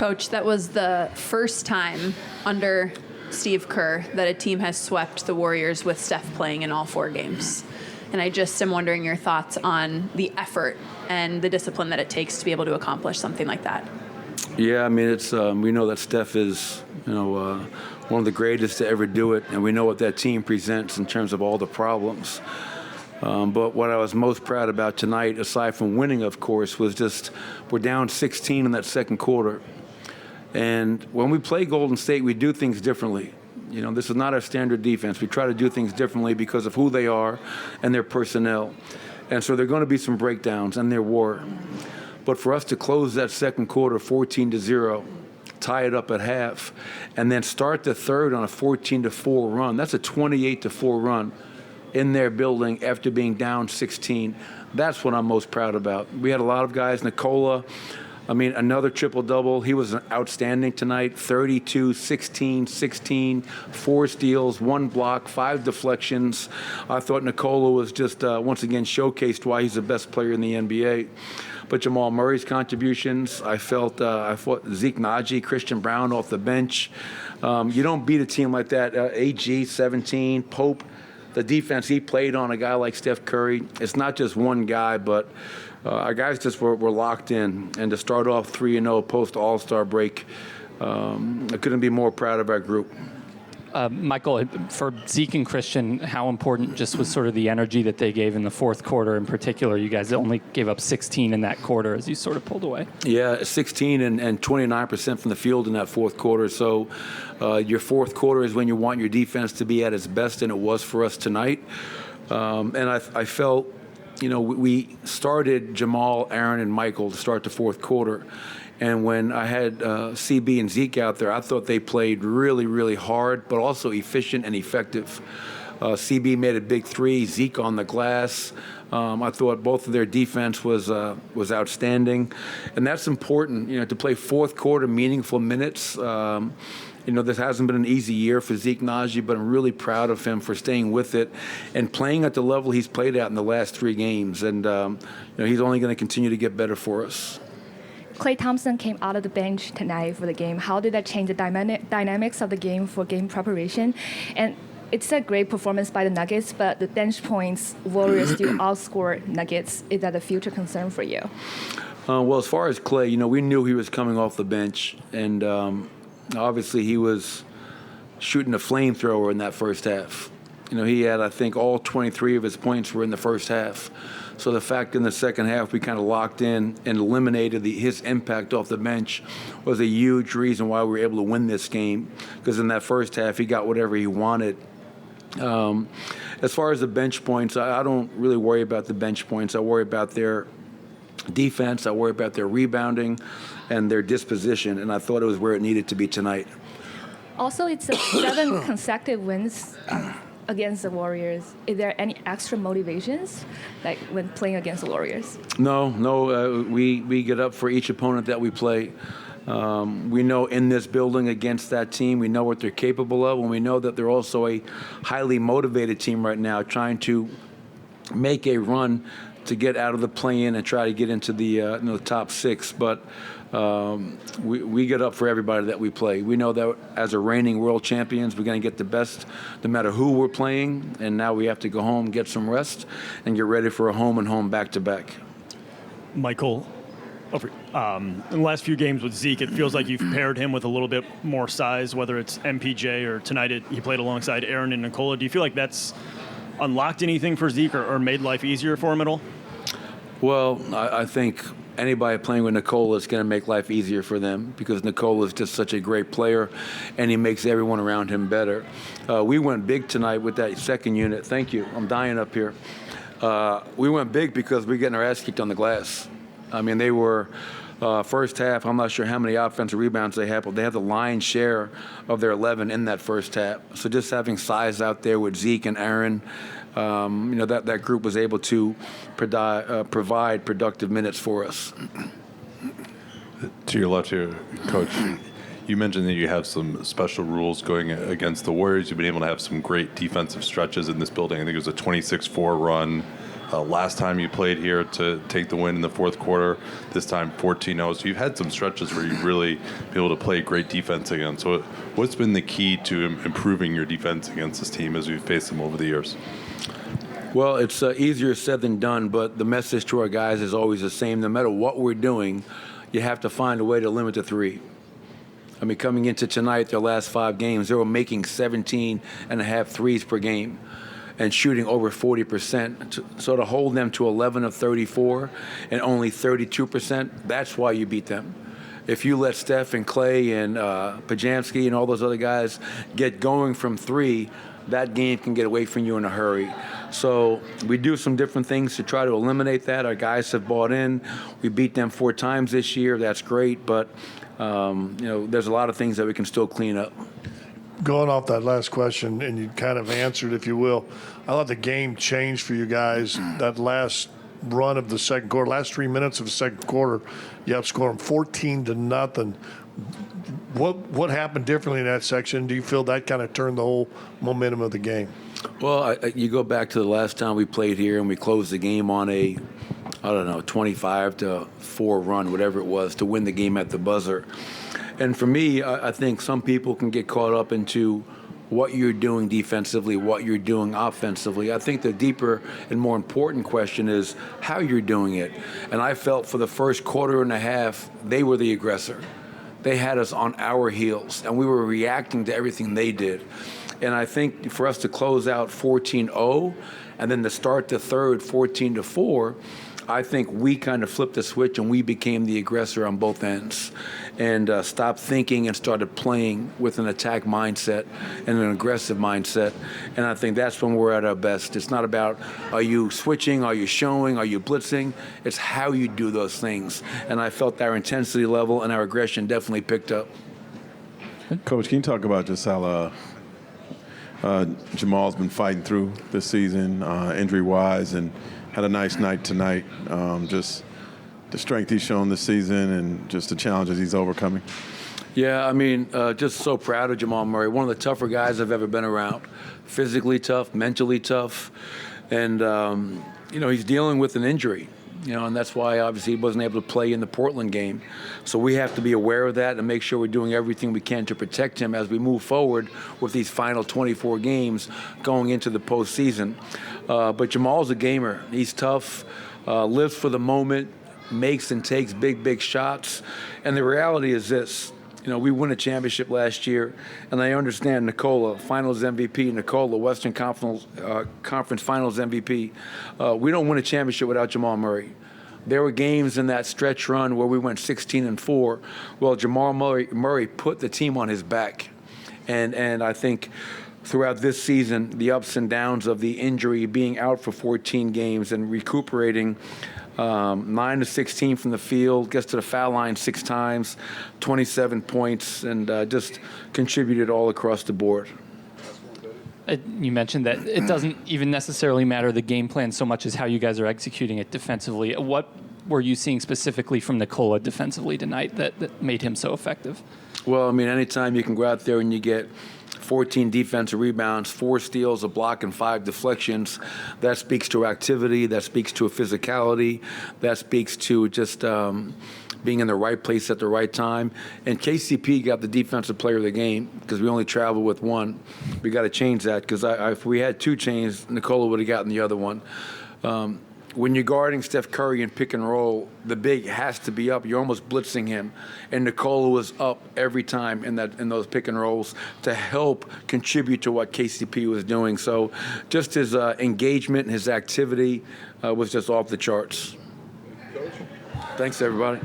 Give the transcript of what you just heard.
Coach, that was the first time under Steve Kerr that a team has swept the Warriors with Steph playing in all 4 games. And I just am wondering your thoughts on the effort and the discipline that it takes to be able to accomplish something like that. Yeah, I mean, it's we know that Steph is, one of the greatest to ever do it, and we know what that team presents in terms of all the problems. But what I was most proud about tonight, aside from winning, of course, was just we're down 16 in that second quarter. And when we play Golden State, we do things differently. This is not our standard defense. We try to do things differently because of who they are and their personnel. And so there are going to be some breakdowns, and there were. But for us to close that second quarter 14-0, tie it up at half, and then start the third on a 14-4 run, that's a 28-4 run in their building after being down 16. That's what I'm most proud about. We had a lot of guys. Nikola, another triple-double. He was outstanding tonight. 32, 16, 16, 4 steals, 1 block, 5 deflections. I thought Nikola was just once again showcased why he's the best player in the NBA. But Jamal Murray's contributions, I thought Zeke Naji, Christian Brown off the bench. You don't beat a team like that. AG, 17, Pope, the defense he played on a guy like Steph Curry. It's not just one guy, but our guys just were locked in. And to start off 3-0 post All-Star break, I couldn't be more proud of our group. Michael, for Zeke and Christian, how important just was sort of the energy that they gave in the fourth quarter in particular? You guys only gave up 16 in that quarter as you sort of pulled away. Yeah, 16 and 29% from the field in that fourth quarter. So your fourth quarter is when you want your defense to be at its best, and it was for us tonight. And I felt, we started Jamal, Aaron, and Michael to start the fourth quarter. And when I had CB and Zeke out there, I thought they played really, really hard, but also efficient and effective. CB made a big 3, Zeke on the glass. I thought both of their defense was outstanding. And that's important, to play fourth quarter meaningful minutes. This hasn't been an easy year for Zeke Naji, but I'm really proud of him for staying with it and playing at the level he's played at in the last 3 games. And he's only going to continue to get better for us. Klay Thompson came out of the bench tonight for the game. How did that change the dynamics of the game for game preparation? And it's a great performance by the Nuggets, but the bench points, Warriors still outscored Nuggets. Is that a future concern for you? Well, as far as Klay, we knew he was coming off the bench, and obviously he was shooting a flamethrower in that first half. He had, I think, all 23 of his points were in the first half. So the fact in the second half we kind of locked in and eliminated his impact off the bench was a huge reason why we were able to win this game, because in that first half he got whatever he wanted. As far as the bench points, I don't really worry about the bench points. I worry about their defense. I worry about their rebounding and their disposition, and I thought it was where it needed to be tonight. Also, it's 7 consecutive wins against the Warriors. Is there any extra motivations, like when playing against the Warriors? No. We get up for each opponent that we play. We know in this building against that team, we know what they're capable of, and we know that they're also a highly motivated team right now, trying to make a run to get out of the play-in and try to get into the top 6. But we get up for everybody that we play. We know that as a reigning world champions, we're going to get the best no matter who we're playing. And now we have to go home, get some rest, and get ready for a home-and-home back-to-back. Michael, in the last few games with Zeke, it feels like you've paired him with a little bit more size, whether it's MPJ or tonight he played alongside Aaron and Nikola. Do you feel like that's unlocked anything for Zeke or made life easier for him at all? Well, I think anybody playing with Nikola is going to make life easier for them, because Nikola is just such a great player, and he makes everyone around him better. We went big tonight with that second unit. Thank you. I'm dying up here. We went big because we're getting our ass kicked on the glass. They were first half, I'm not sure how many offensive rebounds they had, but they had the lion's share of their 11 in that first half. So just having size out there with Zeke and Aaron, that group was able to provide productive minutes for us. To your left here, Coach, you mentioned that you have some special rules going against the Warriors. You've been able to have some great defensive stretches in this building. I think it was a 26-4 run last time you played here to take the win in the fourth quarter, this time 14-0. So you've had some stretches where you've really been able to play great defense against. So what's been the key to improving your defense against this team as we've faced them over the years? Well, it's easier said than done, but the message to our guys is always the same. No matter what we're doing, you have to find a way to limit the three. I mean, coming into tonight, their last 5 games, they were making 17 and a half threes per game and shooting over 40%. So to hold them to 11 of 34 and only 32%, that's why you beat them. If you let Steph and Klay and Pajamski and all those other guys get going from 3, that game can get away from you in a hurry. So we do some different things to try to eliminate that. Our guys have bought in. We beat them 4 times this year. That's great, but there's a lot of things that we can still clean up. Going off that last question, and you kind of answered, if you will, I thought the game changed for you guys. That last run of the second quarter, last 3 minutes of the second quarter, you outscored them 14-0. What happened differently in that section? Do you feel that kind of turned the whole momentum of the game? Well, you go back to the last time we played here and we closed the game on a 25-4 run, whatever it was, to win the game at the buzzer. And for me, I think some people can get caught up into what you're doing defensively, what you're doing offensively. I think the deeper and more important question is how you're doing it. And I felt for the first quarter and a half, they were the aggressor. They had us on our heels, and we were reacting to everything they did. And I think for us to close out 14-0 and then to start the third 14-4, I think we kind of flipped the switch and we became the aggressor on both ends and stopped thinking and started playing with an attack mindset and an aggressive mindset. And I think that's when we're at our best. It's not about are you switching, are you showing, are you blitzing? It's how you do those things. And I felt our intensity level and our aggression definitely picked up. Coach, can you talk about just how Jamal's been fighting through this season, injury-wise, and had a nice night tonight. Just the strength he's shown this season and just the challenges he's overcoming. Yeah, I mean, just so proud of Jamal Murray. One of the tougher guys I've ever been around. Physically tough, mentally tough. And, he's dealing with an injury. And that's why, obviously, he wasn't able to play in the Portland game. So we have to be aware of that and make sure we're doing everything we can to protect him as we move forward with these final 24 games going into the postseason. But Jamal's a gamer. He's tough, lives for the moment, makes and takes big shots. And the reality is this. We won a championship last year, and I understand Nikola, Finals MVP, Nikola, Western Conference Finals MVP. We don't win a championship without Jamal Murray. There were games in that stretch run where we went 16-4. Well, Jamal Murray put the team on his back, and I think throughout this season, the ups and downs of the injury, being out for 14 games and recuperating. 9-16 from the field, gets to the foul line 6 times, 27 points, and just contributed all across the board. You mentioned that it doesn't even necessarily matter the game plan so much as how you guys are executing it defensively. What were you seeing specifically from Nikola defensively tonight that made him so effective? Well, I mean, anytime you can go out there and you get 14 defensive rebounds, 4 steals, a block, and 5 deflections. That speaks to activity. That speaks to a physicality. That speaks to just being in the right place at the right time. And KCP got the defensive player of the game because we only traveled with 1. We got to change that because if we had 2 chains, Nikola would have gotten the other one. When you're guarding Steph Curry in pick and roll, the big has to be up. You're almost blitzing him. And Nikola was up every time in those pick and rolls to help contribute to what KCP was doing. So just his engagement and his activity was just off the charts. Thanks, everybody.